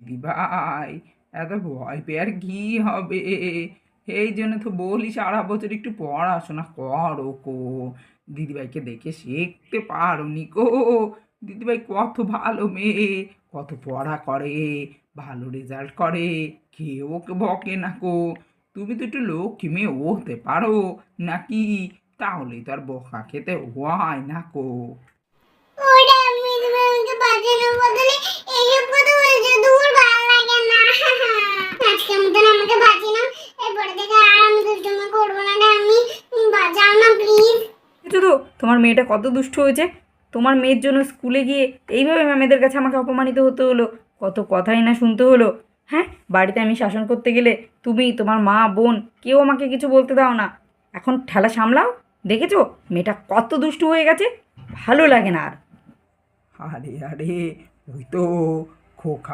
দিদিভাই, এত ভয় পেয়ে আর কি হবে? এই জন্য তো বলি সারা বছর একটু পড়াশোনা করো কো। দিদিভাইকে দেখে শিখতে পারো নি কো। দিদিভাই কত ভালো মেয়ে, কত পড়া করে, ভালো রেজাল্ট করে, কেউ ওকে বকে না কো। তুমি তো একটু লক্ষ্মী মেয়ে হতে পারো নাকি? তাহলেই তো আর বকা খেতে হয় না কো। ওটা আমি তুমি আমাকে বাঁচানোর বদলে এইসব কথা বলছো, দূর ভালো লাগে না। আজকের মতন আমাকে বাঁচিয়ে নাও, এরপরে থেকে আর আমি দুষ্টুমি করবো না, আমি বাঁচাও না প্লিজ। দেখেছো তো তোমার মেয়েটা কত দুষ্ট হয়েছে। তোমার মেয়ের জন্য স্কুলে গিয়ে এইভাবে ম্যামেদের কাছে আমাকে অপমানিত হতে হলো, কত কথাই না শুনতে হলো। হ্যাঁ, বাড়িতে আমি শাসন করতে গেলে তুমি, তোমার মা, বোন কেউ আমাকে কিছু বলতে দাও না। এখন ঠেলা সামলাও। দেখেছো মেয়েটা কত দুষ্টু হয়ে গেছে, ভালো লাগে না আর। আরে আরে, ওই তো খোকা